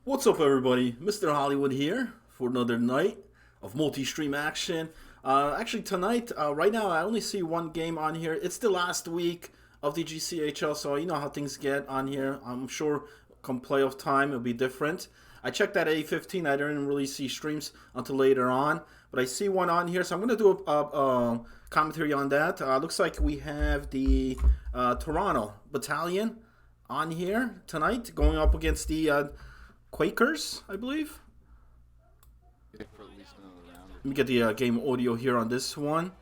What's up, everybody? Mr. Hollywood here for another night of multi-stream action. Actually, tonight, right now, I only see one game on here. It's the last week of the GCHL, so you know how things get on here. I'm sure come playoff time, it'll be different. I checked at 8:15. I didn't really see streams until later on, but I see one on here, so I'm going to do a commentary on that. Looks like we have the Toronto Battalion on here tonight, going up against the Quakers, I believe. For at least another round. Let me get the game audio here on this one.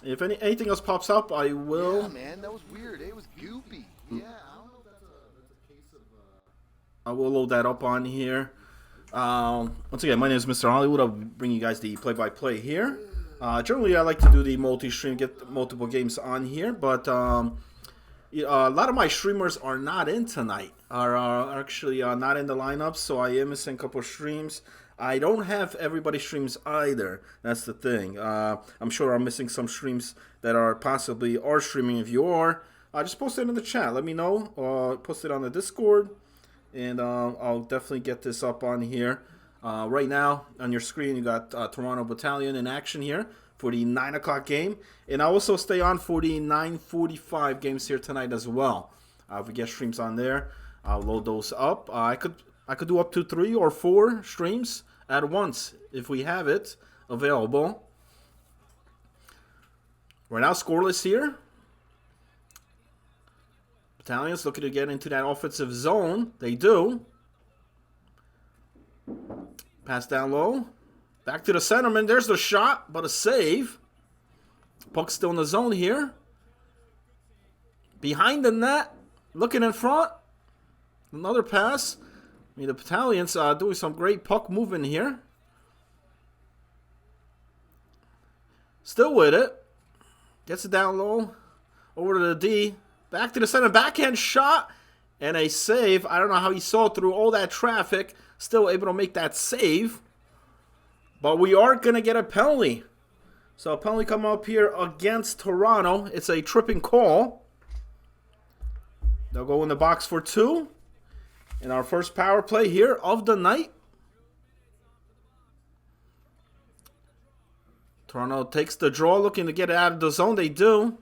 If anything else pops up, I will. Yeah, man, that was weird. It was goopy. Yeah, I don't know if that's a case of. I will load that up on here. Once again, my name is Mr. Hollywood. I'll bring you guys the play-by-play here. Generally, I like to do the multi-stream, get multiple games on here, but a lot of my streamers are not in tonight. Are actually not in the lineup, so I am missing a couple of streams. I don't have everybody's streams either. That's the thing. I'm sure I'm missing some streams that are possibly are streaming. If you are, just post it in the chat. Let me know. Post it on the Discord, and I'll definitely get this up on here. Right now on your screen, you got Toronto Battalion in action here for the 9 o'clock game, and I'll also stay on for the 9:45 games here tonight as well. If we get streams on there, I'll load those up. I could do up to 3 or 4 streams at once if we have it available. We're now scoreless here. Battalion's looking to get into that offensive zone. They do. Pass down low. Back to the centerman. There's the shot, but a save. Puck's still in the zone here. Behind the net. Looking in front. Another pass. I mean, the Battalion's doing some great puck movement here. Still with it. Gets it down low. Over to the D. Back to the center. Backhand shot. And a save. I don't know how he saw through all that traffic. Still able to make that save. But we are going to get a penalty. So a penalty coming up here against Toronto. It's a tripping call. They'll go in the box for 2. In our first power play here of the night. Toronto takes the draw, looking to get it out of the zone. They do.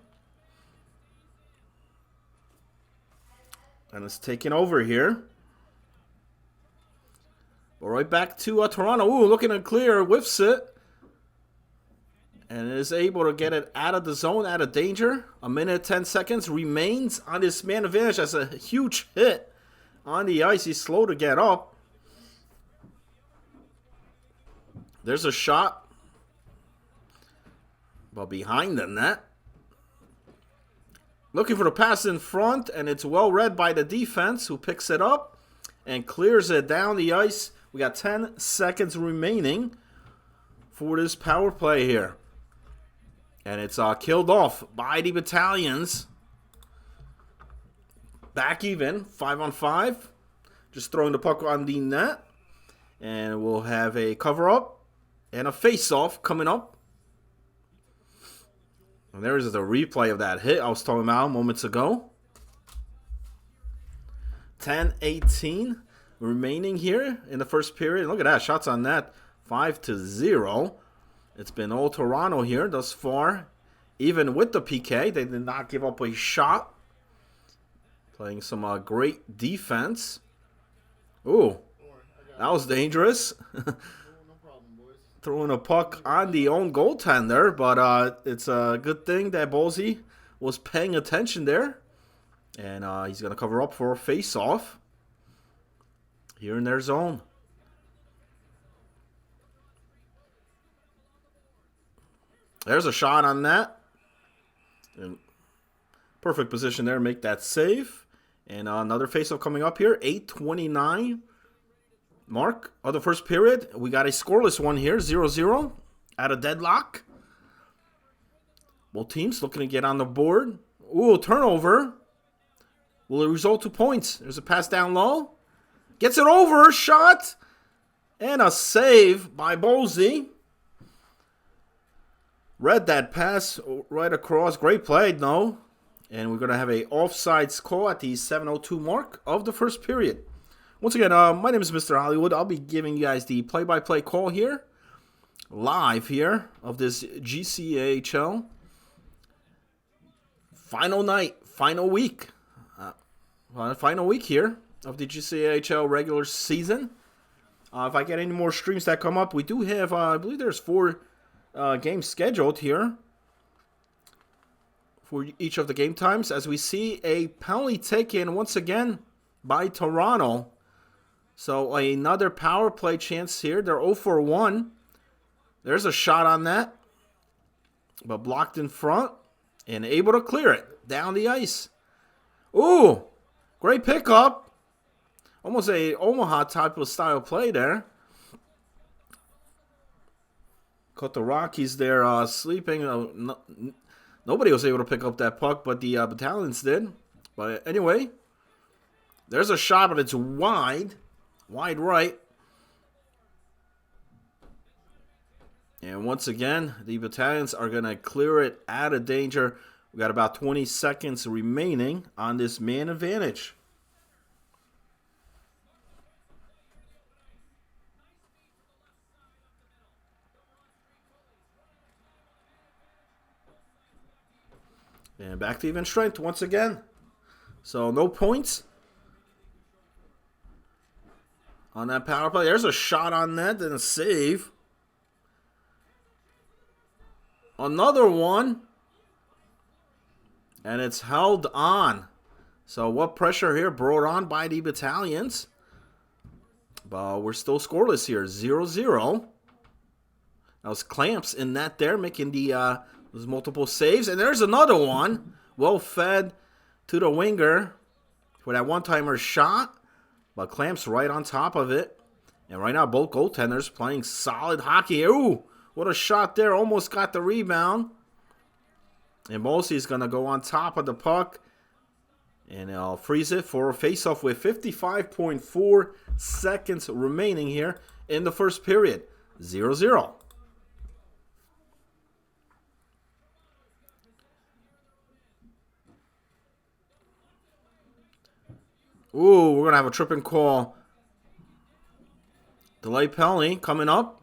And it's taking over here. But right back to Toronto. Ooh, looking to clear, whiffs it. And is able to get it out of the zone, out of danger. 1:10 remains on this man advantage. That's a huge hit. On the ice, he's slow to get up. There's a shot. But behind the net. Looking for the pass in front, and it's well read by the defense, who picks it up and clears it down the ice. We got 10 seconds remaining for this power play here. And it's killed off by the Battalions. Back even, 5-on-5. Just throwing the puck on the net. And we'll have a cover-up and a face-off coming up. And there's the replay of that hit I was talking about moments ago. 10:18 remaining here in the first period. Look at that, shots on net, 5-0. It's been all Toronto here thus far. Even with the PK, they did not give up a shot. Playing some great defense. Ooh, that was dangerous. Throwing a puck on the own goaltender, but it's a good thing that Bolsey was paying attention there. And he's going to cover up for a face-off here in their zone. There's a shot on that. And perfect position there to make that save. And another face-off coming up here. 8:29 mark of the first period. We got a scoreless one here. 0-0 at a deadlock. Both teams looking to get on the board. Ooh, turnover. Will it result to points? There's a pass down low. Gets it over. Shot. And a save by Bolsey. Read that pass right across. Great play, no. And we're going to have a offsides call at the 7:02 mark of the first period. Once again, my name is Mr. Hollywood. I'll be giving you guys the play-by-play call here, live here, of this GCAHL. Final night, final week. Final week here of the GCAHL regular season. If I get any more streams that come up, we do have, I believe there's 4 games scheduled here for each of the game times, as we see a penalty taken once again by Toronto. So another power play chance here. They're 0 for 1. There's a shot on that, but blocked in front and able to clear it down the ice. Ooh, great pickup. Almost a Omaha type of style play there. Caught the Rockies there sleeping. Nobody was able to pick up that puck, but the Battalions did. But anyway, there's a shot, but it's wide right. And once again, the Battalions are going to clear it out of danger. We got about 20 seconds remaining on this man advantage. And back to even strength once again. So no points on that power play. There's a shot on that, then a save. Another one. And it's held on. So what pressure here brought on by the Battalions. But we're still scoreless here. 0-0. That was Clamps in that there, making the those multiple saves. And there's another one. Well fed to the winger for that one-timer shot. But Clamps right on top of it. And right now both goaltenders playing solid hockey. Ooh, what a shot there. Almost got the rebound. And Bolsey's going to go on top of the puck. And I'll freeze it for a face-off with 55.4 seconds remaining here in the first period. 0-0. Ooh, we're going to have a tripping call. Delay penalty coming up.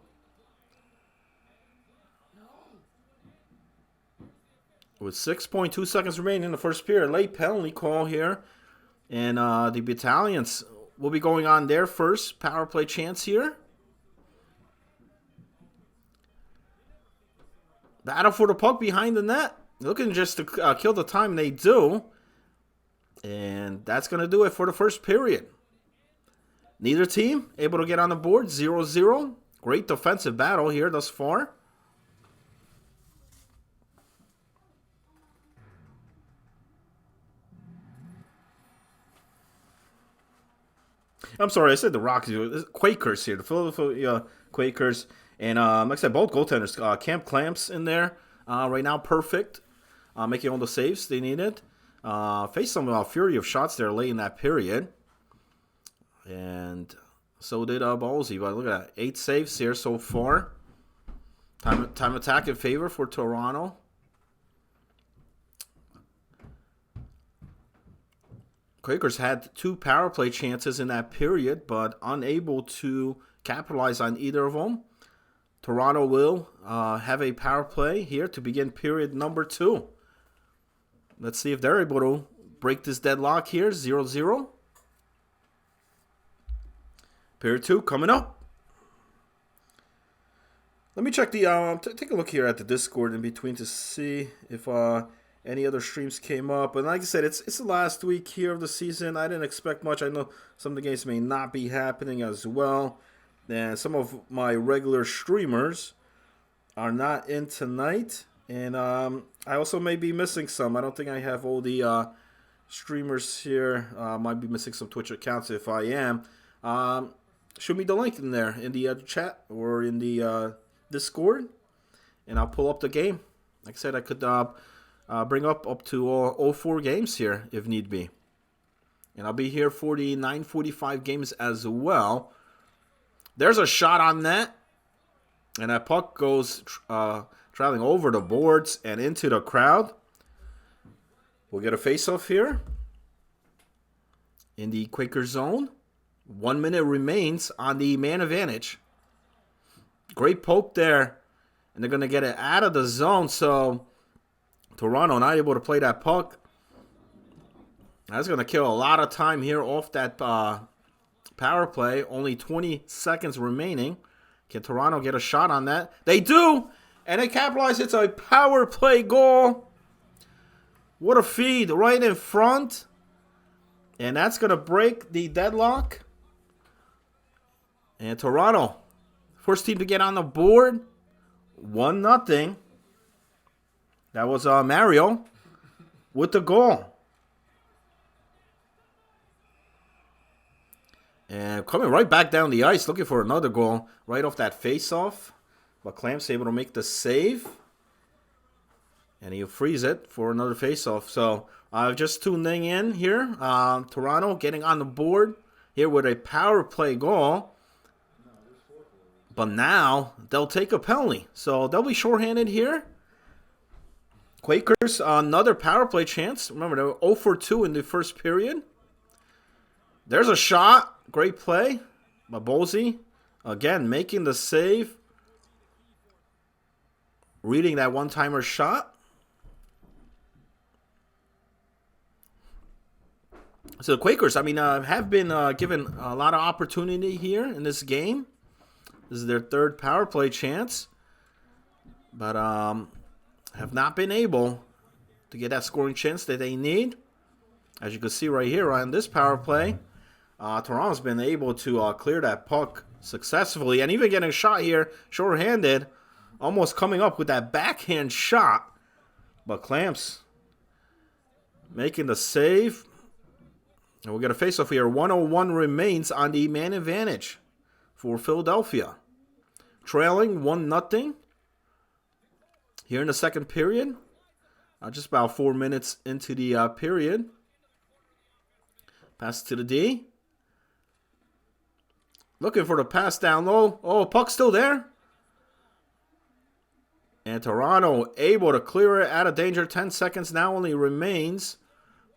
With 6.2 seconds remaining in the first period. Late penalty call here. And the Battalions will be going on their first power play chance here. Battle for the puck behind the net. Looking just to kill the time, they do. And that's going to do it for the first period. Neither team able to get on the board. 0-0. Great defensive battle here thus far. I'm sorry, I said the Rockies. Quakers here. The Philadelphia Quakers. And like I said, both goaltenders. Camp Clamps in there right now. Perfect. Making all the saves they needed. Faced some fury of shots there late in that period. And so did Ballsy. But look at that. 8 saves here so far. Time attack in favor for Toronto. Quakers had 2 power play chances in that period, but unable to capitalize on either of them. Toronto will have a power play here to begin period number 2. Let's see if they're able to break this deadlock here. 0-0. Period 2 coming up. Let me check the take a look here at the Discord in between to see if any other streams came up. And like I said, it's the last week here of the season. I didn't expect much. I know some of the games may not be happening as well. And some of my regular streamers are not in tonight. And I also may be missing some. I don't think I have all the streamers here. Might be missing some Twitch accounts if I am. Shoot me the link in there in the chat or in the Discord. And I'll pull up the game. Like I said, I could bring up to all 4 games here if need be. And I'll be here for the 9:45 games as well. There's a shot on that. And that puck goes traveling over the boards and into the crowd. We'll get a face-off here in the Quaker zone. 1 minute remains on the man advantage. Great poke there. And they're going to get it out of the zone. So Toronto not able to play that puck. That's going to kill a lot of time here off that power play. Only 20 seconds remaining. Can Toronto get a shot on that? They do! And they capitalize. It's a power play goal. What a feed right in front. And that's going to break the deadlock. And Toronto, first team to get on the board. 1-0. That was Mario with the goal. And coming right back down the ice, looking for another goal right off that face-off. But Clamp's able to make the save. And he'll freeze it for another face-off. So, just tuning in here. Toronto getting on the board here with a power play goal. But now, they'll take a penalty. So, they'll be shorthanded here. Quakers, another power play chance. Remember, they were 0 for 2 in the first period. There's a shot. Great play by Bolsey. Again, making the save. Reading that one-timer shot. So the Quakers, I mean, have been given a lot of opportunity here in this game. This is their third power play chance. But have not been able to get that scoring chance that they need. As you can see right here on this power play. Toronto's been able to clear that puck successfully. And even getting a shot here, short-handed. Almost coming up with that backhand shot. But Clamps making the save. And we're going to face off here. 1:01 remains on the man advantage for Philadelphia. Trailing 1-0 here in the second period. Just about 4 minutes into the period. Pass to the D. Looking for the pass down low. Oh, puck's still there. And Toronto able to clear it out of danger. 10 seconds now only remains.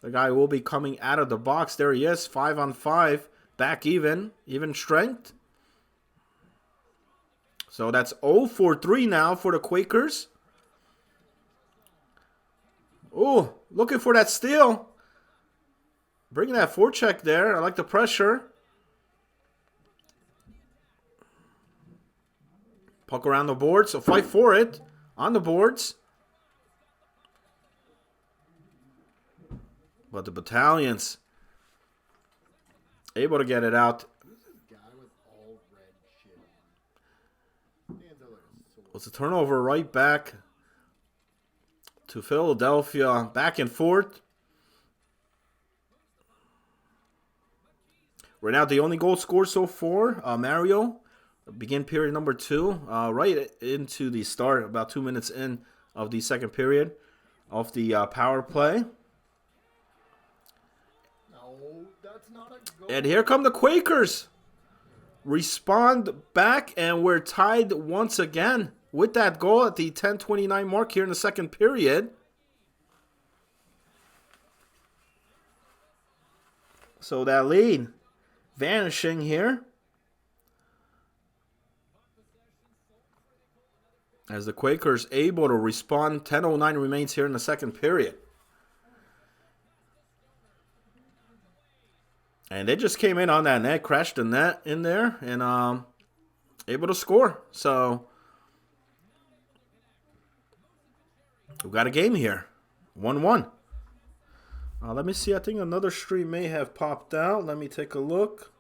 The guy will be coming out of the box. There he is. 5-on-5. Back even. Even strength. So that's 0 for 3 now for the Quakers. Oh, looking for that steal. Bringing that forecheck there. I like the pressure. Puck around the boards. So fight for it. On the boards. But the Battalions able to get it out. It's a turnover right back to Philadelphia. Back and forth. Right now, the only goal scored so far, Mario. Begin period number 2. Right into the start, about 2 minutes in of the second period of the power play. No, that's not a goal. And here come the Quakers. Respond back, and we're tied once again with that goal at the 10:29 mark here in the second period. So that lead vanishing here. As the Quakers able to respond. 10:09 remains here in the second period. And they just came in on that net, crashed the net in there, and able to score. So we've got a game here. 1-1. Let me see. I think another stream may have popped out. Let me take a look.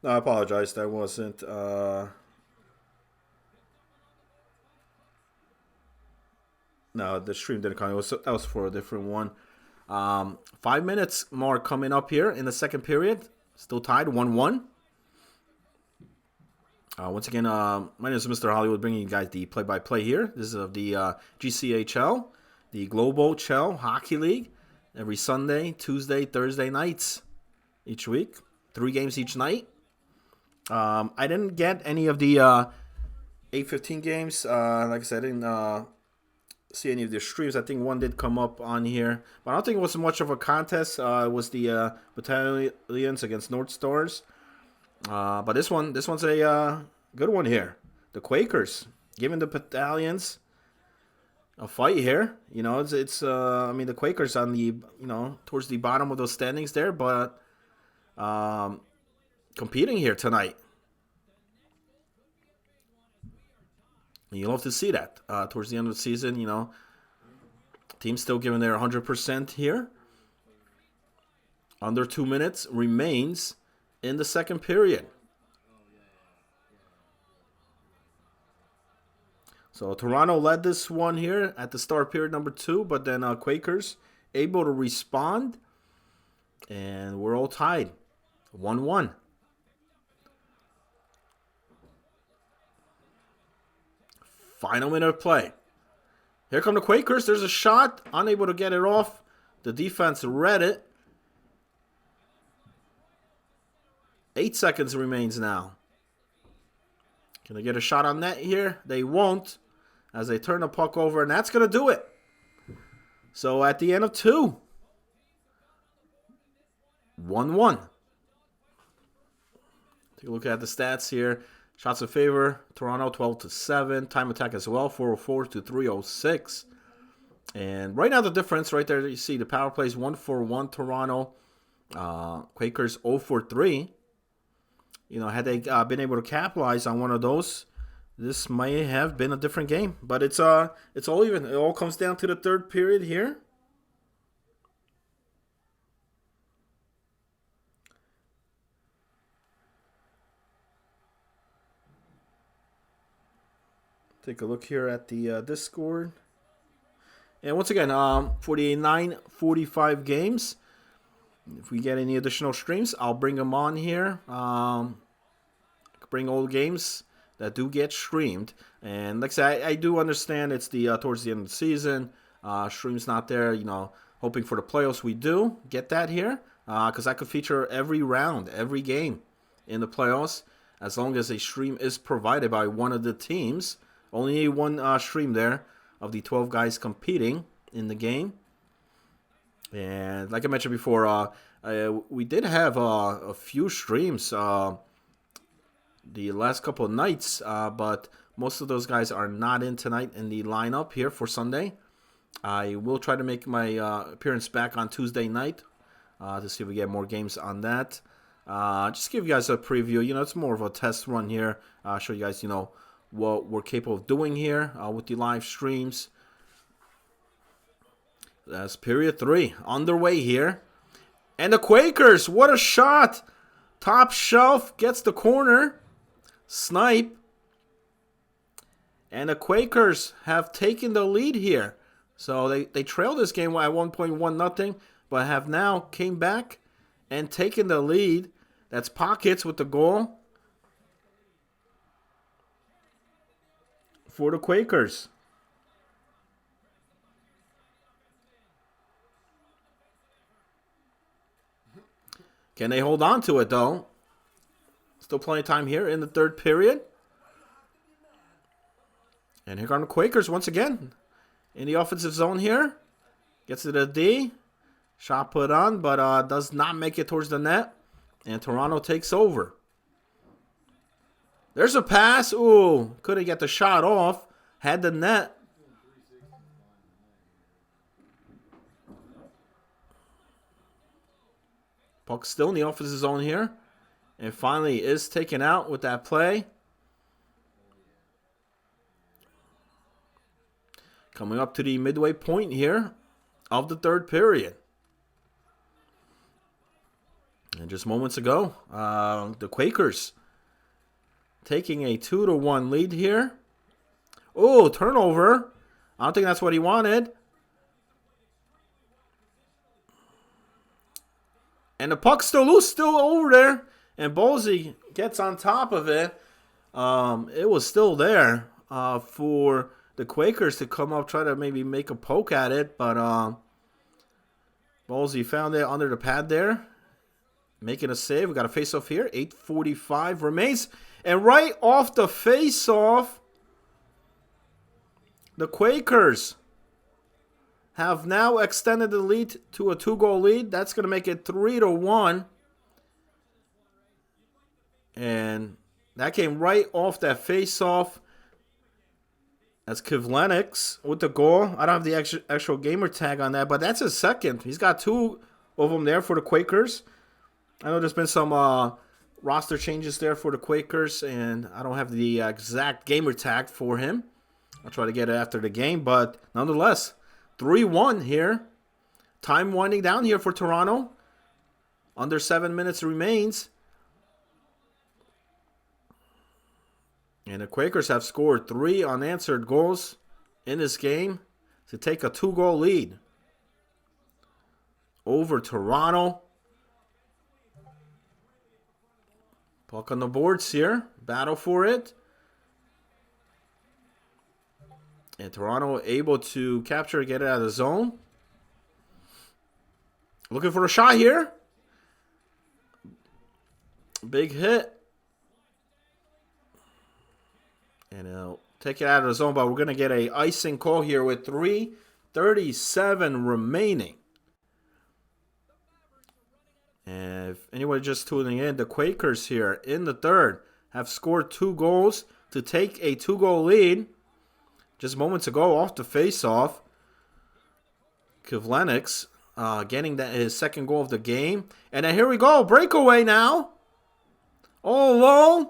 No, I apologize. That wasn't. No, the stream didn't come. That was for a different one. 5 minutes more coming up here in the second period. Still tied 1-1. Once again, my name is Mr. Hollywood, bringing you guys the play-by-play here. This is of the GCHL, the Global Chell Hockey League, every Sunday, Tuesday, Thursday nights each week. 3 games each night. I didn't get any of the 8:15 games. Like I said, I didn't see any of the streams. I think one did come up on here, but I don't think it was much of a contest. It was the Battalions against North Stars. But this one's a good one here. The Quakers giving the Battalions a fight here. You know, it's I mean, the Quakers on the, towards the bottom of those standings there, but competing here tonight. And you love to see that towards the end of the season. Teams still giving their 100% here. Under 2 minutes remains in the second period. So Toronto led this one here at the start period number 2, but then Quakers able to respond, and we're all tied, 1-1. Final minute of play. Here come the Quakers. There's a shot, unable to get it off. The defense read it. 8 seconds remains now. Can they get a shot on net here? They won't, as they turn the puck over, and that's going to do it. So at the end of 2, 1-1. Take a look at the stats here. Shots in favor, Toronto 12-7. Time attack as well, 404-306. And right now the difference right there, you see the power plays 1-for-1 Toronto. Quakers 0-for-3. Had they been able to capitalize on one of those, this might have been a different game. But it's all even. It all comes down to the third period here. Take a look here at the Discord. And once again, 45 games. If we get any additional streams, I'll bring them on here. Bring old games that do get streamed. And like I said, I do understand it's the towards the end of the season. Streams not there, hoping for the playoffs. We do get that here. Because I could feature every round, every game in the playoffs. As long as a stream is provided by one of the teams. Only one stream there of the 12 guys competing in the game. And like I mentioned before, we did have a few streams the last couple of nights, but most of those guys are not in tonight in the lineup here for Sunday. I will try to make my appearance back on Tuesday night to see if we get more games on that. Just give you guys a preview. It's more of a test run here. Show you guys, what we're capable of doing here with the live streams. That's period 3 underway here. And the Quakers, what a shot. Top shelf gets the corner. Snipe. And the Quakers have taken the lead here. So they trailed this game at 1.1-0, but have now came back and taken the lead. That's Pockets with the goal for the Quakers. Can they hold on to it, though? Still plenty of time here in the third period. And here come the Quakers once again. In the offensive zone here. Gets to the D. Shot put on, but does not make it towards the net. And Toronto takes over. There's a pass. Ooh, couldn't get the shot off. Had the net. Puck still in the offensive zone here. And finally is taken out with that play. Coming up to the midway point here of the third period. And just moments ago, the Quakers taking a 2-1 lead here. Oh, turnover. I don't think that's what he wanted. And the puck's still loose, still over there. And Bolsey gets on top of it. it was still there for the Quakers to come up, try to maybe make a poke at it, but Ballsy found it under the pad there, making a save. We got a face-off here. 8:45 remains, and right off the face-off, the Quakers have now extended the lead to a 2-goal lead. That's going to make it 3-1. And that came right off that face-off. That's Kivlenix with the goal. I don't have the actual gamer tag on that, but that's his second. He's got 2 of them there for the Quakers. I know there's been some roster changes there for the Quakers, and I don't have the exact gamer tag for him. I'll try to get it after the game, but nonetheless, 3-1 here. Time winding down here for Toronto. Under 7 minutes remains. And the Quakers have scored 3 unanswered goals in this game to take a 2-goal lead over Toronto. Puck on the boards here. Battle for it. And Toronto able to capture, get it out of the zone. Looking for a shot here. Big hit. And he'll take it out of the zone, but we're going to get a icing call here with 3:37 remaining. And if anyone just tuning in, the Quakers here in the third have scored 2 goals to take a 2-goal lead. Just moments ago, off the face-off, Kivlenix getting his second goal of the game. And then here we go, breakaway now. All alone.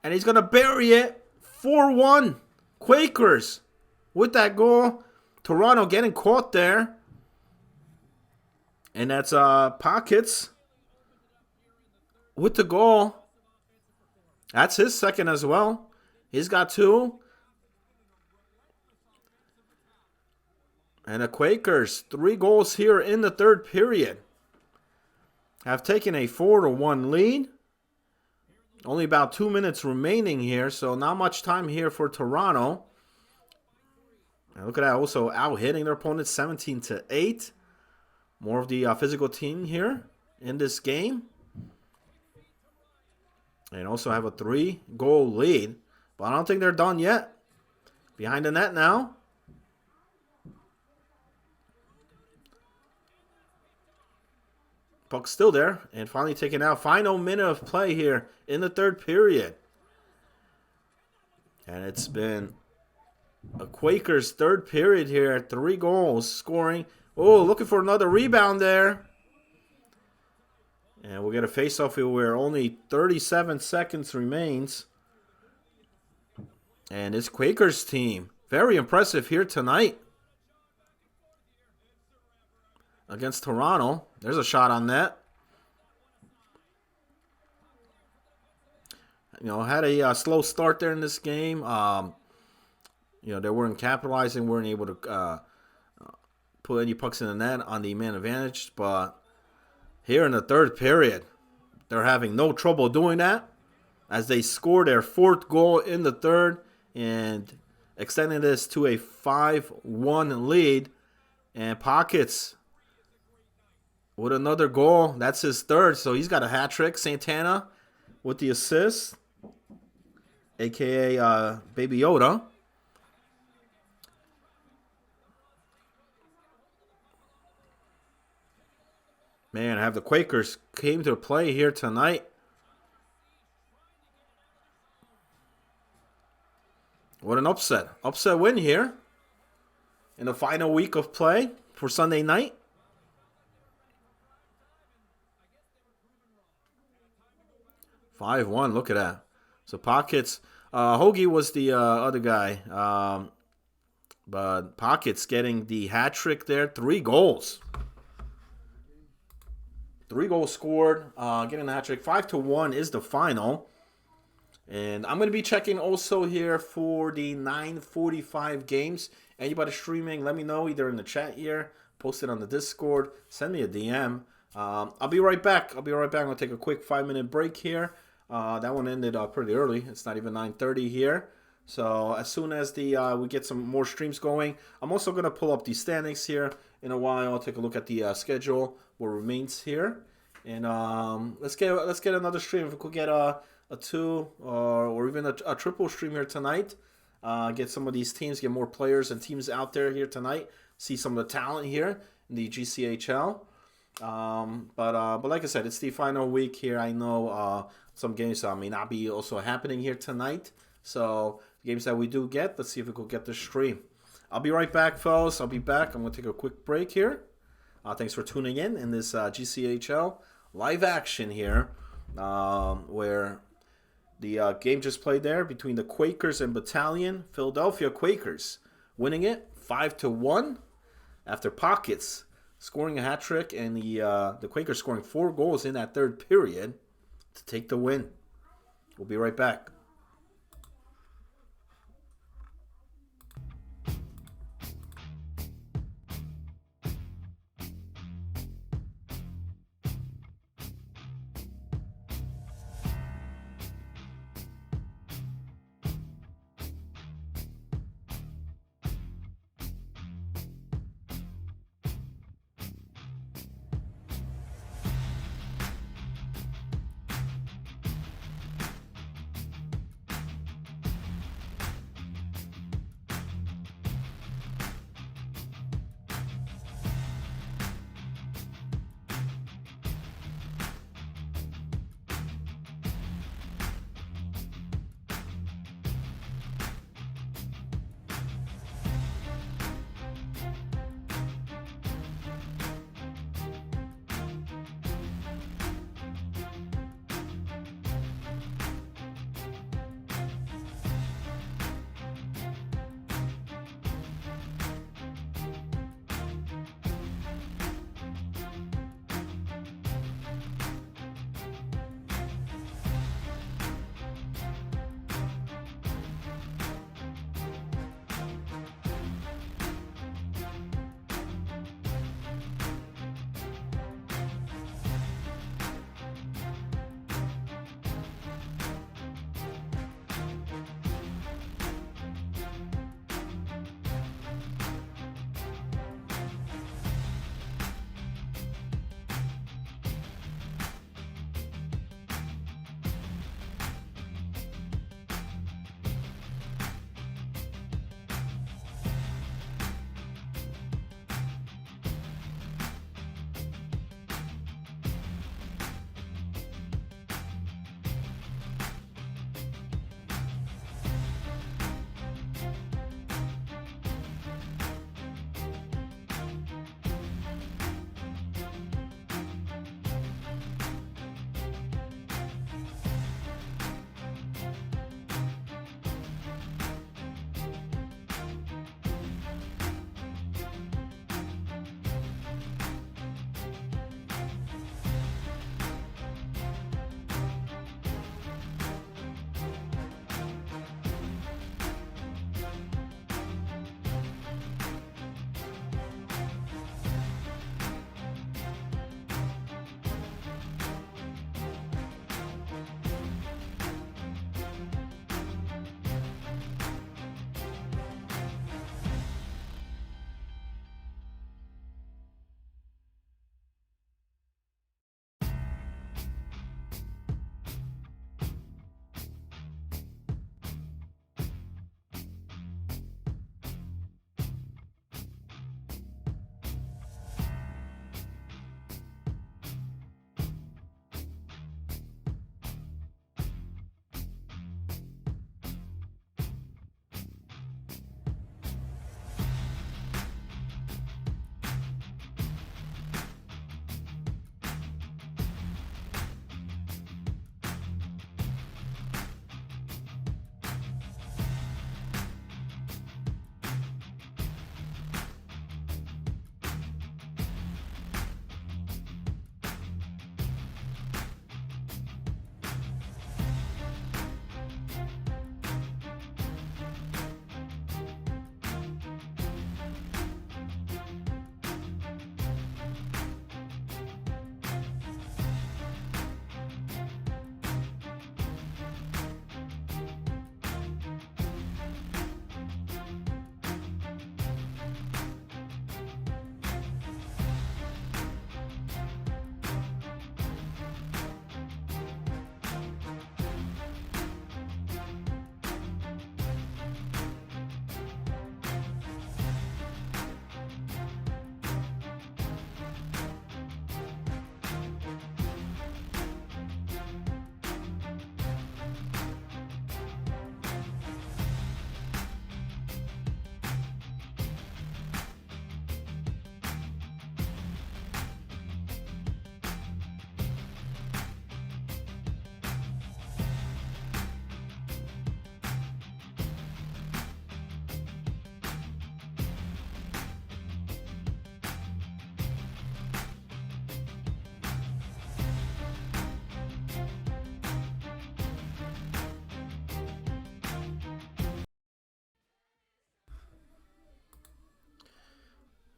And he's going to bury it. 4-1. Quakers with that goal. Toronto getting caught there. And that's Pockets with the goal. That's his second as well. He's got 2. And the Quakers, 3 goals here in the third period, have taken a 4-1 lead. Only about 2 minutes remaining here, so not much time here for Toronto. And look at that, also out-hitting their opponents 17-8. More of the physical team here in this game. And also have a 3-goal lead. But I don't think they're done yet. Behind the net now. Puck's still there, and finally taken out. Final minute of play here in the third period. And it's been a Quakers third period here. 3 goals scoring. Oh, looking for another rebound there. And we'll get a face-off here where only 37 seconds remains. And this Quakers team, very impressive here tonight against Toronto. There's a shot on net. You know, had a slow start there in this game. You know, they weren't capitalizing, weren't able to put any pucks in the net on the man advantage. But here in the third period, they're having no trouble doing that as they score their 4th goal in the third and extending this to a 5-1 lead. And Pockets with another goal. That's his 3rd, so he's got a hat trick. Santana with the assist, a.k.a. Baby Yoda. Man, have the Quakers came to play here tonight. What an upset. Upset win here in the final week of play for Sunday night. Five-1, look at that. So Pockets, Hoagie was the other guy. But Pockets getting the hat trick there. 3 goals. 3 goals scored, getting the hat trick. 5-1 is the final. And I'm going to be checking also here for the 9:45 games. Anybody streaming, let me know either in the chat here, post it on the Discord, send me a DM. I'll be right back. I'm going to take a quick 5-minute break here. That one ended pretty early. It's not even 9:30 here. So as soon as the we get some more streams going, I'm also gonna pull up the standings here in a while. I'll take a look at the schedule, what remains here, and let's get another stream. If we could get a two or even a triple stream here tonight, get some of these teams, get more players and teams out there here tonight. See some of the talent here in the GCHL. But like I said, it's the final week here. I know some games may not be also happening here tonight. So the games that we do get, let's see if we could get the stream. I'll be right back, fellas. I'll be back. I'm going to take a quick break here. Thanks for tuning in this GCHL live action here, where the game just played there between the Quakers and Battalion. Philadelphia Quakers winning it 5-1 after Pockets scoring a hat trick, and the Quakers scoring 4 goals in that third period to take the win. We'll be right back.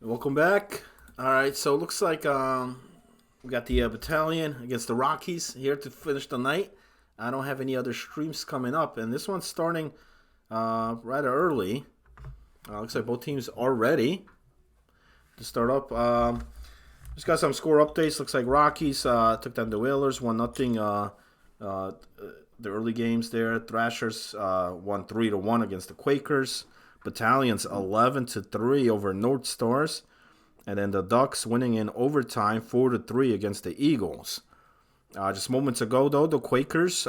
Welcome back. All right, so it looks like we got the battalion against the Rockies here to finish the night. I don't have any other streams coming up, and this one's starting rather early. Looks like both teams are ready to start up. Just got some score updates. Looks like Rockies took down the Whalers 1-0. The early games there, Thrashers won 3-1 against the Quakers. Battalions 11-3 over North Stars, and then the Ducks winning in overtime 4-3 against the Eagles. Just moments ago, though, the Quakers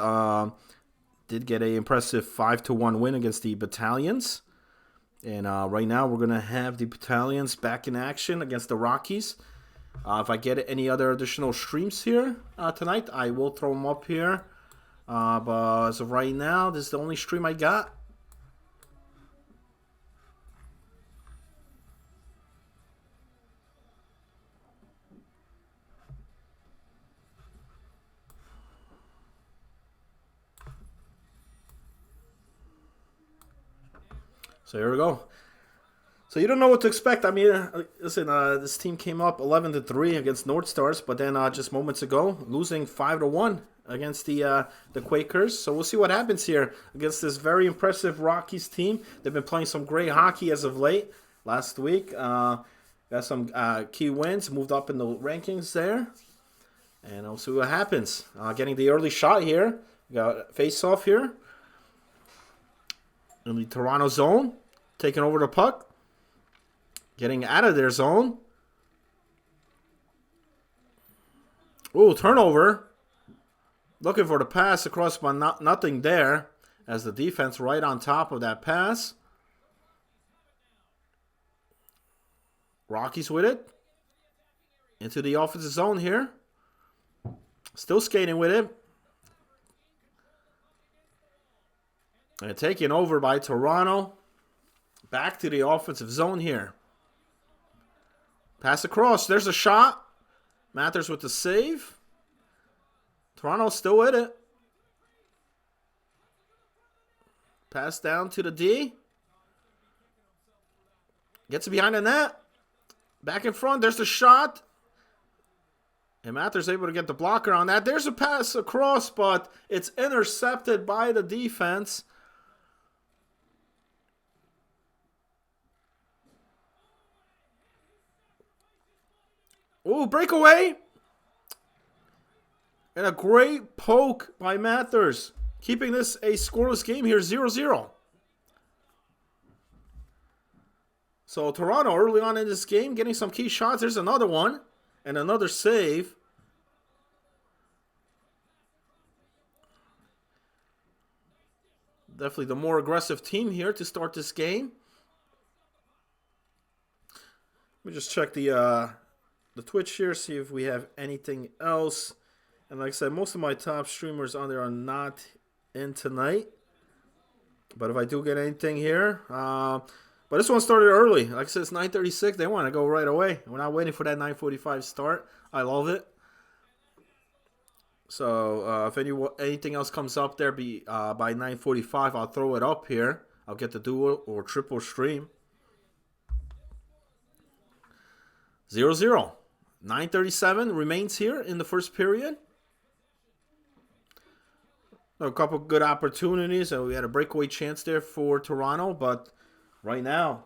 did get an impressive 5-1 win against the Battalions, and right now we're gonna have the Battalions back in action against the Rockies. If I get any other additional streams here tonight, I will throw them up here. But as of right now, this is the only stream I got. So here we go. So you don't know what to expect. I mean, listen, this team came up 11-3 against North Stars, but then just moments ago, losing 5-1 against the Quakers. So we'll see what happens here against this very impressive Rockies team. They've been playing some great hockey as of late. Last week, got some key wins, moved up in the rankings there. And we'll see what happens. Getting the early shot here. We got face-off here in the Toronto zone. Taking over the puck. Getting out of their zone. Ooh, turnover. Looking for the pass across, but nothing there. As the defense right on top of that pass. Rockies with it. Into the offensive zone here. Still skating with it. And taken over by Toronto. Back to the offensive zone here. Pass across. There's a shot. Mathers with the save. Toronto still with it. Pass down to the D. Gets behind the net. Back in front. There's the shot. And Mathers able to get the blocker on that. There's a pass across, but it's intercepted by the defense. Ooh, breakaway. And a great poke by Mathers. Keeping this a scoreless game here, 0-0. So Toronto early on in this game getting some key shots. There's another one. And another save. Definitely the more aggressive team here to start this game. Let me just check the Twitch here, see if we have anything else. And like I said, most of my top streamers on there are not in tonight. But if I do get anything here, but this one started early. Like I said, it's 9:36. They want to go right away. We're not waiting for that 9:45 start. I love it. So if anything else comes up there by 9:45, I'll throw it up here. I'll get the dual or triple stream. 0-0. 9:37 remains here in the first period. A couple good opportunities, and we had a breakaway chance there for Toronto, but right now,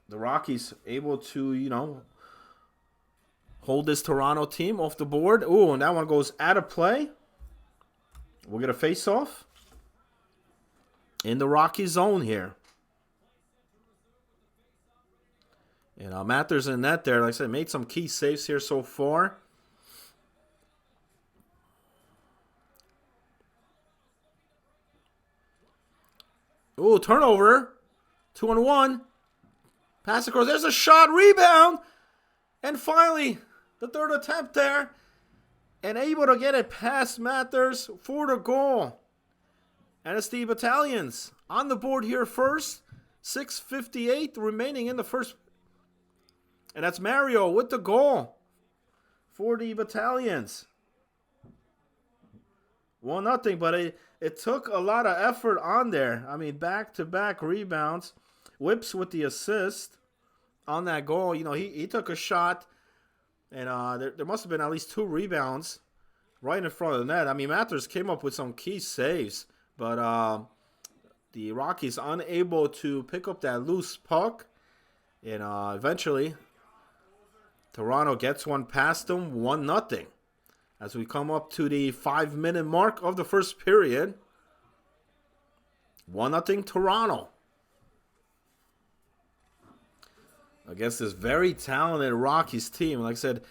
the Rockies able to, hold this Toronto team off the board. Ooh, and that one goes out of play. We'll get a face-off in the Rocky zone here. And Mathers in net there, like I said, made some key saves here so far. Ooh, turnover. 2-on-1. Pass across. There's a shot. Rebound. And finally, the third attempt there. And able to get it past Mathers for the goal. And it's the Battalions on the board here first. 6:58 remaining in the first. And that's Mario with the goal for the Battalions. 1-0, but it took a lot of effort on there. I mean, back-to-back rebounds. Whips with the assist. on that goal. You know, he took a shot, and there must have been at least 2 rebounds right in front of the net. I mean, Mathers came up with some key saves, but the Rockies unable to pick up that loose puck, and eventually Toronto gets one past them, 1-0. As we come up to the 5-minute mark of the first period, 1-0 Toronto. Against this very talented Rockies team. Like I said,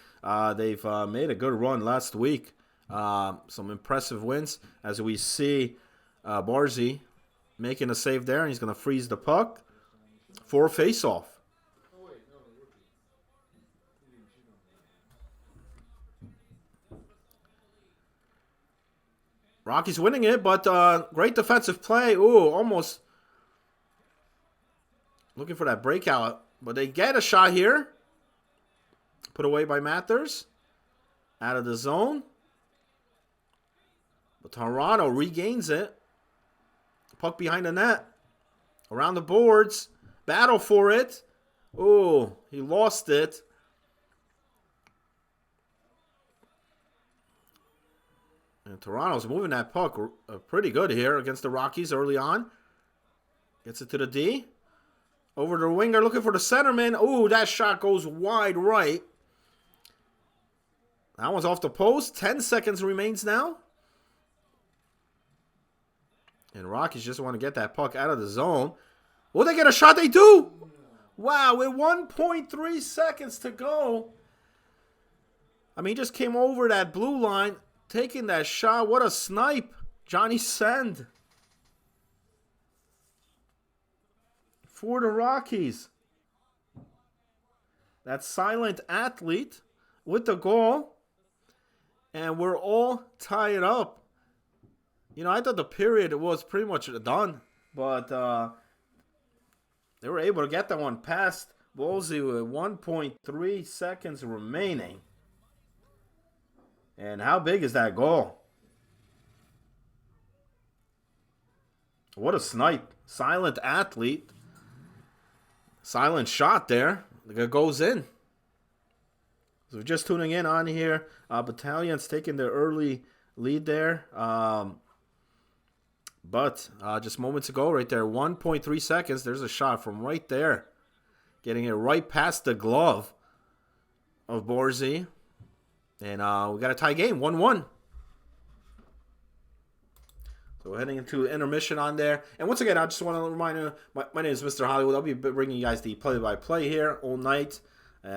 they've made a good run last week. Some impressive wins. As we see Barzy making a save there, and he's going to freeze the puck for a face-off. Rockies winning it, but great defensive play. Ooh, almost looking for that breakout. But they get a shot here. Put away by Mathers. Out of the zone. But Toronto regains it. Puck behind the net. Around the boards. Battle for it. Ooh, he lost it. And Toronto's moving that puck pretty good here against the Rockies early on. Gets it to the D. Over to the winger looking for the centerman. Ooh, that shot goes wide right. That one's off the post. 10 seconds remains now. And Rockies just want to get that puck out of the zone. Will they get a shot? They do! Wow, with 1.3 seconds to go. I mean, he just came over that blue line. Taking that shot. What a snipe. Johnny Send. For the Rockies. That silent athlete with the goal. And we're all tied up. You know, I thought the period was pretty much done. But they were able to get that one past Wolsey with 1.3 seconds remaining. And how big is that goal? What a snipe. Silent athlete. Silent shot there. It goes in. So we're just tuning in on here. Battalion's taking the early lead there. But just moments ago right there, 1.3 seconds. There's a shot from right there. Getting it right past the glove of Barzy. And we got a tie game, 1-1. So we're heading into intermission on there. And once again, I just want to remind you, my name is Mr. Hollywood. I'll be bringing you guys the play-by-play here all night.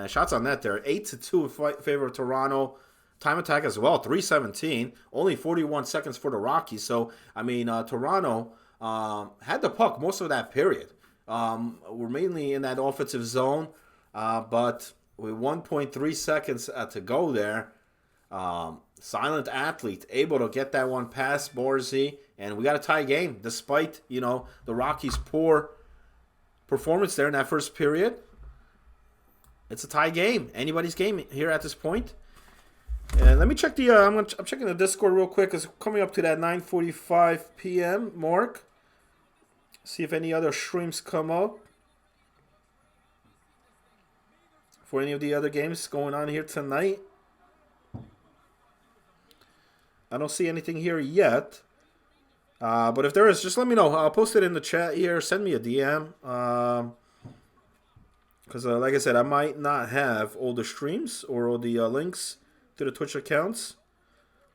Shots on net there, 8-2 in favor of Toronto. Time attack as well, 3:17. Only 41 seconds for the Rockies. So, I mean, Toronto had the puck most of that period. We're mainly in that offensive zone. But with 1.3 seconds to go there, silent athlete able to get that one past Barzy, and we got a tie game despite, you know, the Rockies' poor performance there in that first period. It's a tie game, anybody's game here at this point. And let me check the I'm checking the Discord real quick. It's coming up to that 9:45 p.m. mark. See if any other streams come up for any of the other games going on here tonight. I don't see anything here yet. But if there is, just let me know. I'll post it in the chat here. Send me a DM. Because, like I said, I might not have all the streams or all the links to the Twitch accounts.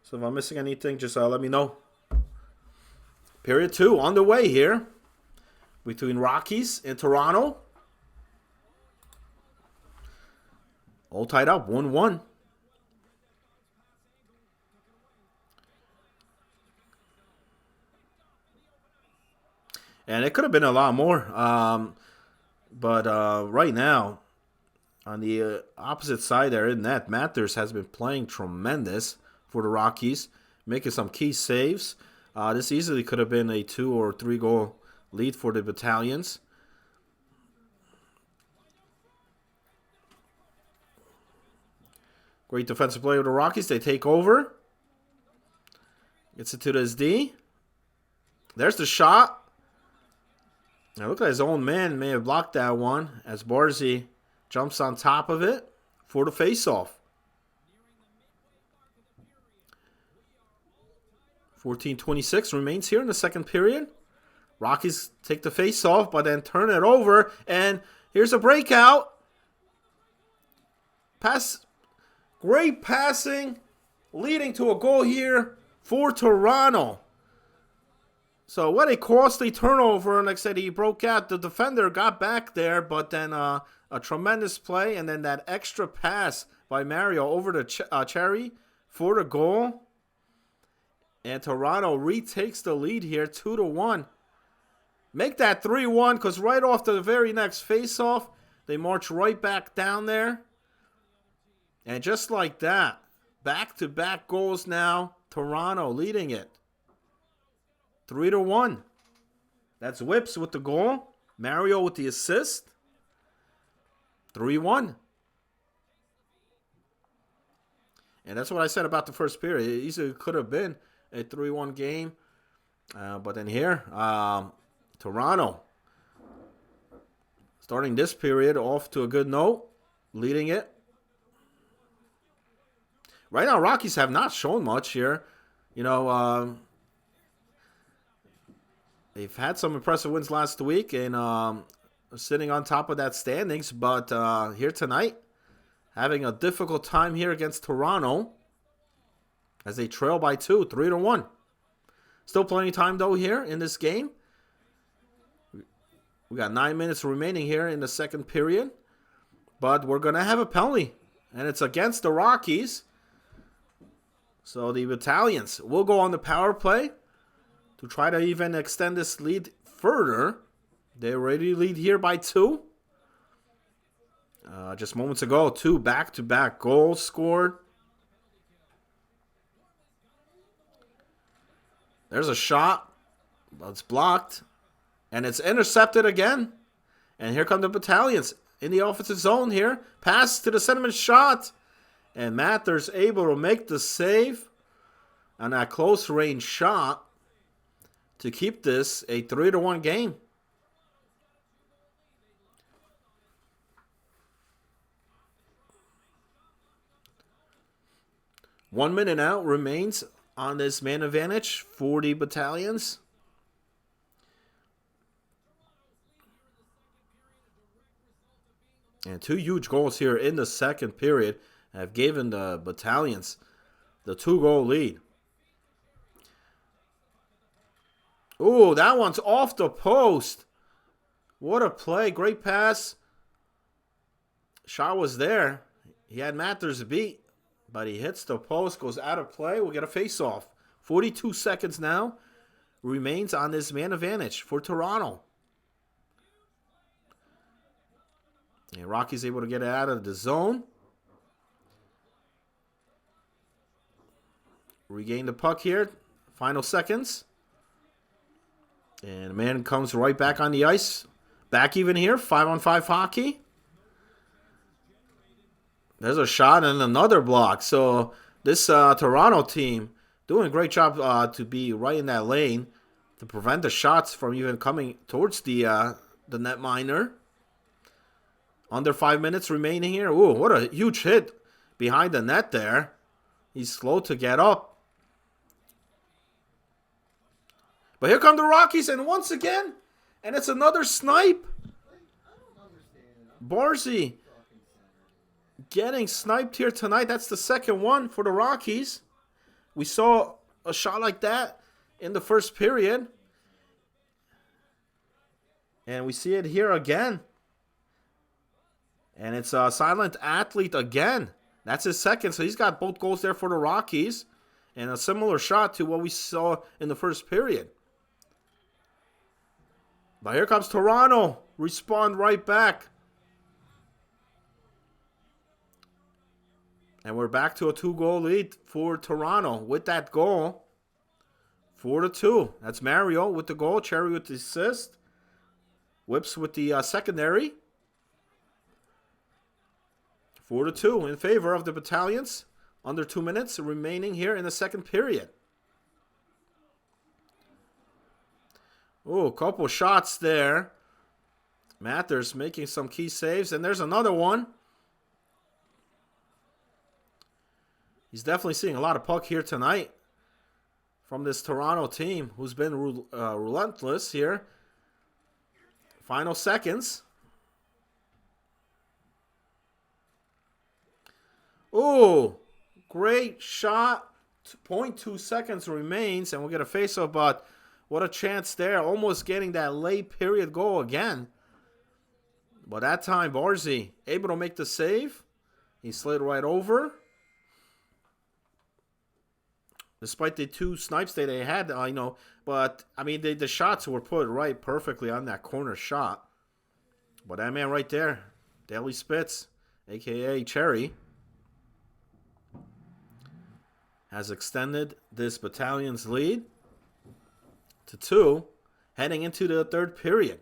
So if I'm missing anything, just let me know. Period 2 on the way here between Rockies and Toronto. All tied up, 1-1. And it could have been a lot more. But right now, on the opposite side there in net, Mathers has been playing tremendous for the Rockies, making some key saves. This easily could have been a 2 or 3 goal lead for the Battalions. Great defensive play of the Rockies. They take over. Gets it to this D. There's the shot. Now look like his own man may have blocked that one as Barzy jumps on top of it for the face-off. 14:26 remains here in the second period. Rockies take the face-off, but then turn it over, and here's a breakout. Pass, great passing, leading to a goal here for Toronto. So what a costly turnover. And like I said, he broke out. The defender got back there, but then a tremendous play, and then that extra pass by Mario over to Cherry for the goal. And Toronto retakes the lead here, 2-1. Make that 3-1, because right off the very next face-off, they march right back down there. And just like that, back-to-back goals now, Toronto leading it. 3-1. That's Whips with the goal. Mario with the assist. 3-1. And that's what I said about the first period. It easily could have been a 3-1 game. But then here, Toronto starting this period off to a good note, leading it. Right now, Rockies have not shown much here. You know, they've had some impressive wins last week and sitting on top of that standings. But here tonight, having a difficult time here against Toronto as they trail by 2, 3-1. Still plenty of time, though, here in this game. We got 9 minutes remaining here in the second period. But we're going to have a penalty, and it's against the Rockies. So the Battalions will go on the power play to try to even extend this lead further. They already lead here by 2. Just moments ago, 2 back-to-back goals scored. There's a shot, but it's blocked. And it's intercepted again. And here come the Battalions in the offensive zone here. Pass to the centerman shot. And Mathers able to make the save on that close range shot to keep this a 3-1 game. One minute now remains on this man advantage for the Battalions. And 2 huge goals here in the second period have given the Battalions the 2-goal lead. Ooh, that one's off the post. What a play. Great pass. Shot was there. He had Mathers beat, but he hits the post, goes out of play. We'll get a face-off. 42 seconds now remains on this man advantage for Toronto. And Rocky's able to get it out of the zone. Regain the puck here. Final seconds. And the man comes right back on the ice. Back even here. 5-on-5 hockey. There's a shot and another block. So this Toronto team doing a great job to be right in that lane to prevent the shots from even coming towards the netminder. Under 5 minutes remaining here. Ooh, what a huge hit behind the net there. He's slow to get up. But here come the Rockies, and once again, and it's another snipe. Barzy getting sniped here tonight. That's the second one for the Rockies. We saw a shot like that in the first period. And we see it here again. And it's a silent athlete again. That's his second. So he's got both goals there for the Rockies. And a similar shot to what we saw in the first period. But here comes Toronto. Respond right back. And we're back to a 2-goal lead for Toronto with that goal. 4-2. That's Mario with the goal. Cherry with the assist. Whips with the secondary. 4-2 in favor of the Battalions. Under 2 minutes remaining here in the second period. Oh, a couple shots there Mathers making some key saves, and there's another one. He's definitely seeing a lot of puck here tonight from this Toronto team, who's been relentless here. Final seconds. Oh, great shot. 0.2 seconds remains, and we'll get a face-off, but what a chance there. Almost getting that late period goal again. But that time, Barzy able to make the save. He slid right over. Despite the 2 snipes that they had, but, I mean, the shots were put right perfectly on that corner shot. But that man right there, Daily Spitz, a.k.a. Cherry, has extended this battalion's lead to 2, heading into the third period.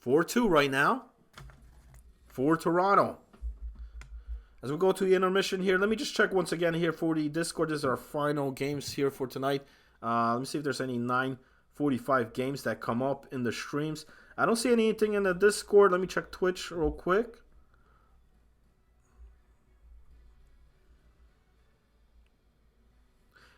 4-2 right now for Toronto. As we go to the intermission here, let me just check once again here for the Discord. These are our final games here for tonight. Let me see if there's any 9:45 games that come up in the streams. I don't see anything in the Discord. Let me check Twitch real quick.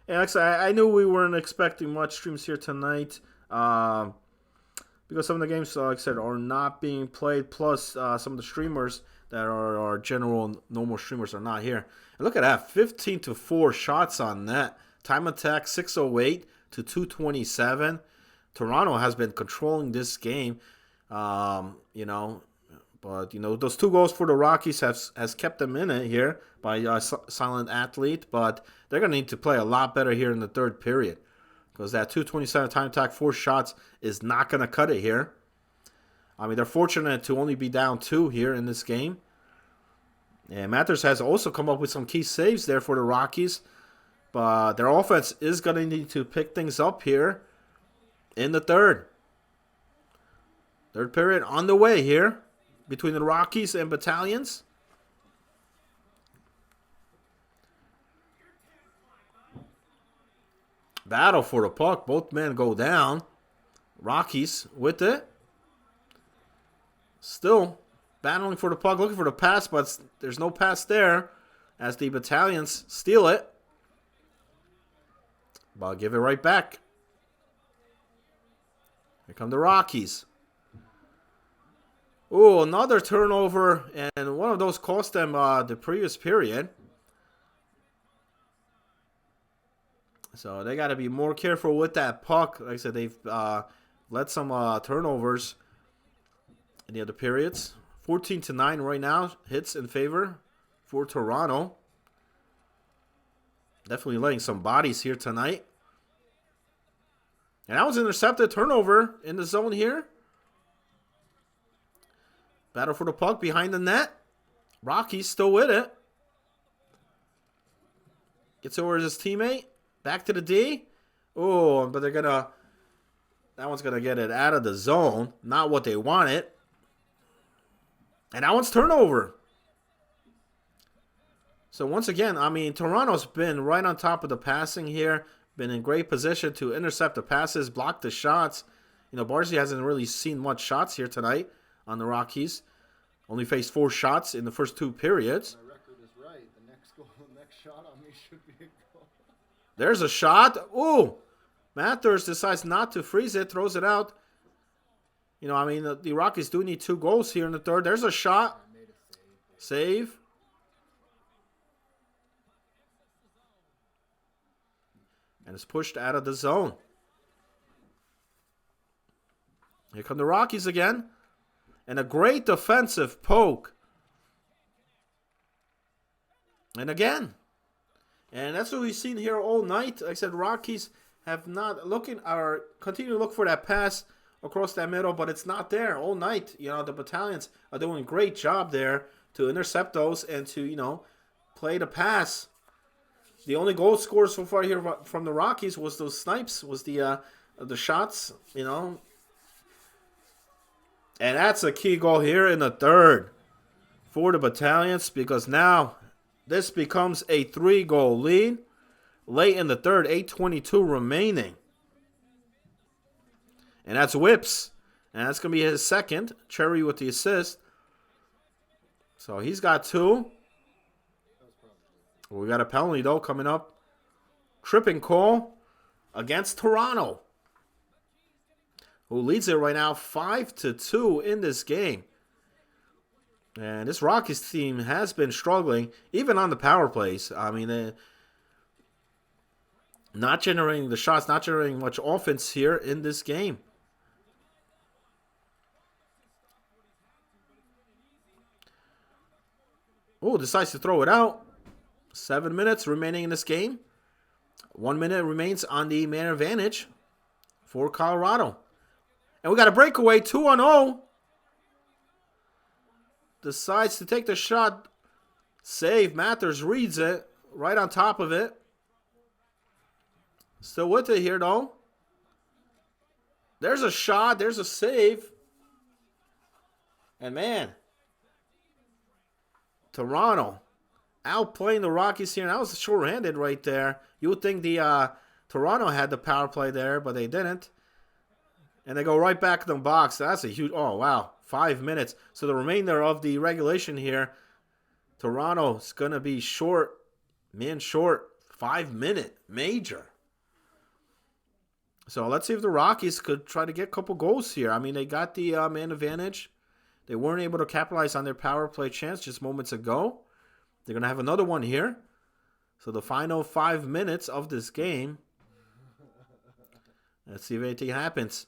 Yeah, actually, I knew we weren't expecting much streams here tonight. Because some of the games, like I said, are not being played. Plus, some of the streamers that are our general normal streamers are not here. And look at that, 15-4 shots on net. Time attack 608 to 227. Toronto has been controlling this game, but those 2 goals for the Rockies has kept them in it here by Silent Athlete. But they're gonna need to play a lot better here in the third period, because that 227 time attack 4 shots is not gonna cut it here. I mean, they're fortunate to only be down 2 here in this game. And Mathers has also come up with some key saves there for the Rockies. But their offense is going to need to pick things up here in the third. Third period on the way here between the Rockies and Battalions. Battle for the puck. Both men go down. Rockies with it. Still battling for the puck, looking for the pass, but there's no pass there as the Battalions steal it. But give it right back. Here come the Rockies. Oh, another turnover, and one of those cost them the previous period. So they got to be more careful with that puck. Like I said, they've let some turnovers in the other periods. 14-9 right now. Hits in favor for Toronto. Definitely laying some bodies here tonight. And that was intercepted. Turnover in the zone here. Battle for the puck behind the net. Rockies still with it. Gets over his teammate. Back to the D. Oh, but they're going to... That one's going to get it out of the zone. Not what they wanted. And that one's turnover. So once again, I mean, Toronto's been right on top of the passing here. Been in great position to intercept the passes, block the shots. Barzy hasn't really seen much shots here tonight on the Rockies. Only faced 4 shots in the first 2 periods. My record is right. The next shot on me should be a goal. There's a shot. Ooh. Mathers decides not to freeze it, throws it out. The Rockies do need 2 goals here in the third. There's a shot. I made a Save. And it's pushed out of the zone. Here come the Rockies again. And a great defensive poke. And again. And that's what we've seen here all night. Like I said, Rockies have not continue to look for that pass across that middle, but it's not there all night. The Battalions are doing a great job there to intercept those and to, play the pass. The only goal scored so far here from the Rockies was those snipes, was the shots, And that's a key goal here in the third for the Battalions, because now this becomes a 3-goal lead. Late in the third, 8:22 remaining. And that's whips And that's going to be his second. Cherry with the assist. So he's got 2. We got a penalty, though, coming up. Tripping call against Toronto, who leads it right now 5-2 in this game. And this Rockies team has been struggling, even on the power plays. I mean, not generating the shots, not generating much offense here in this game. Oh, decides to throw it out. 7 minutes remaining in this game. 1 minute remains on the man advantage for Colorado. And we got a breakaway, 2-0. Decides to take the shot. Save. Mathers reads it. Right on top of it. Still with it here, though. There's a shot. There's a save. And, man, Toronto outplaying the Rockies here. And that was short-handed right there. You would think the Toronto had the power play there, but they didn't. And they go right back in the box. That's a huge... Oh, wow. 5 minutes. So the remainder of the regulation here, Toronto's going to be short. Man short. 5 minute. Major. So let's see if the Rockies could try to get a couple goals here. I mean, they got the man advantage. They weren't able to capitalize on their power play chance just moments ago. They're going to have another one here. So the final 5 minutes of this game. Let's see if anything happens.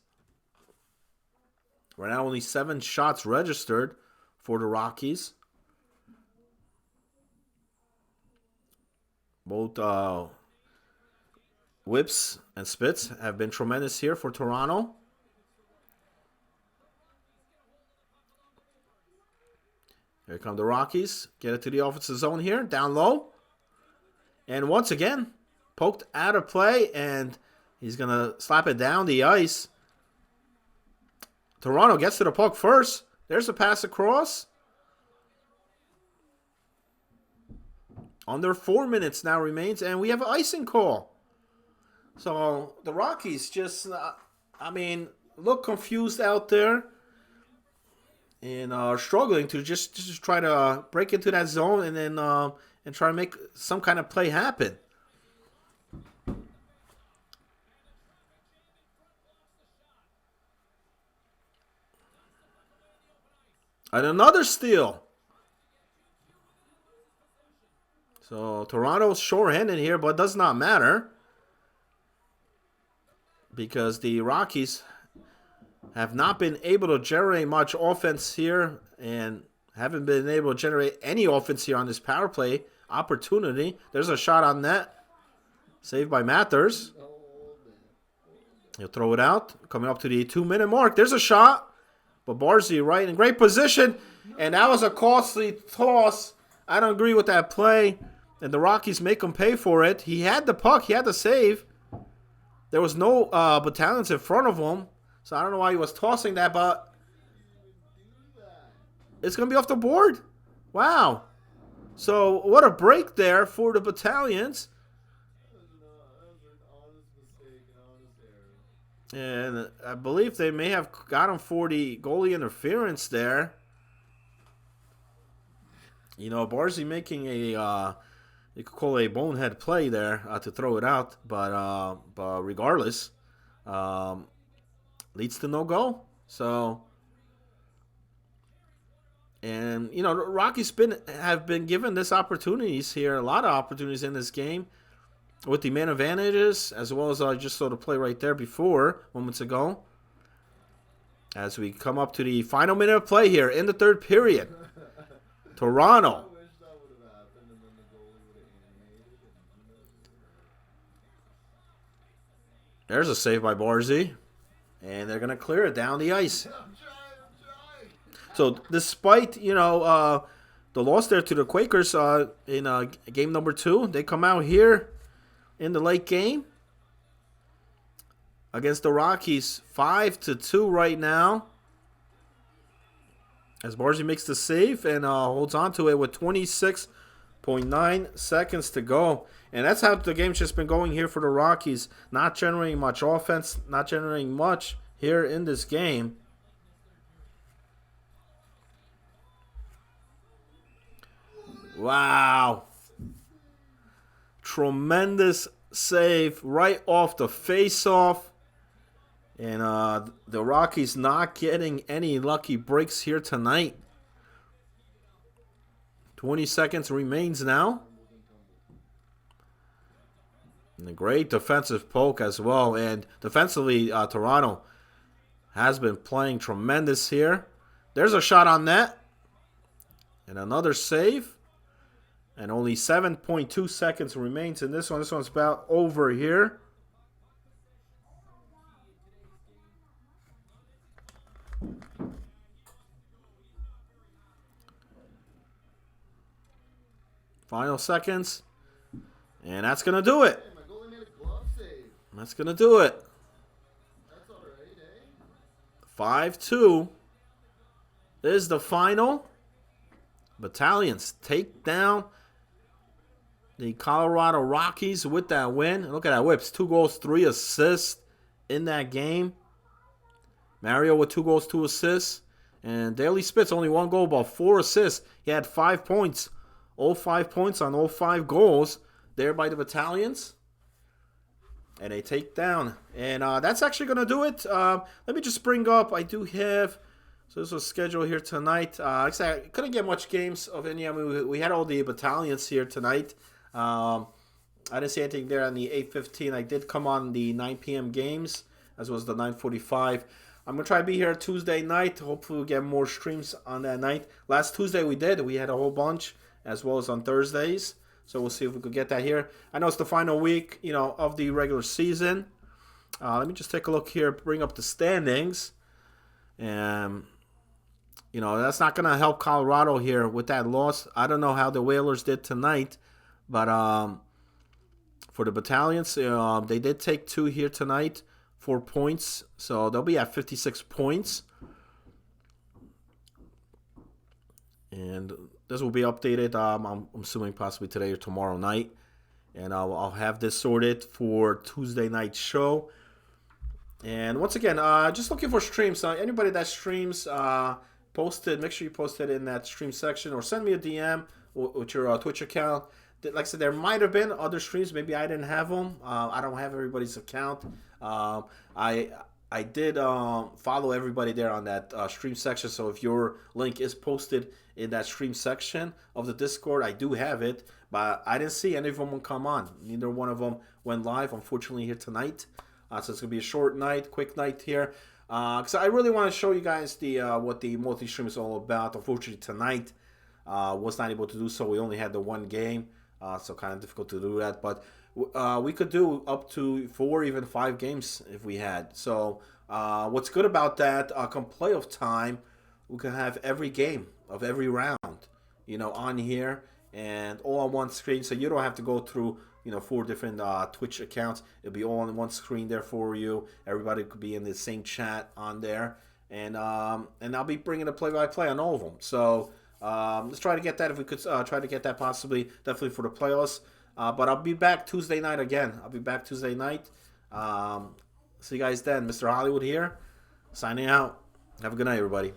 Right now, only 7 shots registered for the Rockies. Both whips and spits have been tremendous here for Toronto. Here come the Rockies. Get it to the offensive zone here. Down low. And once again, poked out of play. And he's going to slap it down the ice. Toronto gets to the puck first. There's a pass across. Under 4 minutes now remains. And we have an icing call. So the Rockies just, look confused out there. And are struggling to just try to break into that zone and then and try to make some kind of play happen. And another steal. So Toronto's short-handed here, but it does not matter. Because the Rockies have not been able to generate much offense here and haven't been able to generate any offense here on this power play opportunity. There's a shot on net. Saved by Mathers. He'll throw it out. Coming up to the 2-minute mark. There's a shot. But Barzy right in great position. And that was a costly toss. I don't agree with that play. And the Rockies make him pay for it. He had the puck. He had the save. There was no battalions in front of him. So I don't know why he was tossing that, but it's going to be off the board. Wow. So what a break there for the battalions. And I believe they may have got him for the goalie interference there. You know, Barzy making a, you could call a bonehead play there to throw it out. But regardless, leads to no goal. So, and you know, the Rockies have been given this opportunities here, a lot of opportunities in this game with the man advantages, as well as I just saw the play right there before moments ago. As we come up to the final minute of play here in the third period, Toronto. There's a save by Barzy. And they're going to clear it down the ice. So despite, you know, the loss there to the Quakers in game number 2, they come out here in the late game against the Rockies 5-2 right now. As Barzy makes the save and holds on to it with 26.9 seconds to go. And that's how the game's just been going here for the Rockies. Not generating much offense, not generating much here in this game. Wow. Tremendous save right off the face-off. And the Rockies not getting any lucky breaks here tonight. 20 seconds remains now. And a great defensive poke as well. And defensively, Toronto has been playing tremendous here. There's a shot on net. And another save. And only 7.2 seconds remains in this one. This one's about over here. Final seconds. And that's going to do it. That's going to do it. 5-2 is the final. Battalions take down the Colorado Rockies with that win. Look at that whips. 2 goals, 3 assists in that game. Mario with 2 goals, 2 assists. And Daily Spitz only 1 goal, but 4 assists. He had 5 points. All 5 points on all 5 goals there by the Battalions. And they take down. And that's actually going to do it. Let me just bring up, I do have, so this was scheduled here tonight. Like I said, I couldn't get much games of any. I mean, we had all the Battalions here tonight. I didn't see anything there on the 8:15. I did come on the 9 p.m. games, as well as the 9:45. I'm going to try to be here Tuesday night. Hopefully we'll get more streams on that night. Last Tuesday we did. We had a whole bunch, as well as on Thursdays. So we'll see if we could get that here. I know it's the final week, of the regular season. Let me just take a look here, bring up the standings. And, that's not going to help Colorado here with that loss. I don't know how the Whalers did tonight. But for the Battalions, they did take 2 here tonight, 4 points. So they'll be at 56 points. And this will be updated, I'm assuming possibly today or tomorrow night. And I'll have this sorted for Tuesday night show. And once again, just looking for streams. Anybody that streams, make sure you post it in that stream section. Or send me a DM with your Twitch account. Like I said, there might have been other streams. Maybe I didn't have them. I don't have everybody's account. I did follow everybody there on that stream section. So if your link is posted in that stream section of the Discord, I do have it. But I didn't see any of them come on. Neither one of them went live, unfortunately, here tonight. So it's going to be a short night, quick night here. Because I really want to show you guys what the multi-stream is all about. Unfortunately, tonight was not able to do so. We only had the 1 game. So kind of difficult to do that. But we could do up to 4, even 5 games if we had. So what's good about that, come playoff time, we can have every game of every round, on here and all on one screen. So you don't have to go through, 4 different Twitch accounts. It'll be all on one screen there for you. Everybody could be in the same chat on there. And I'll be bringing a play-by-play on all of them. So let's try to get that if we could try to get that possibly, definitely for the playoffs. But I'll be back Tuesday night again. See you guys then. Mr. Hollywood here, signing out. Have a good night, everybody.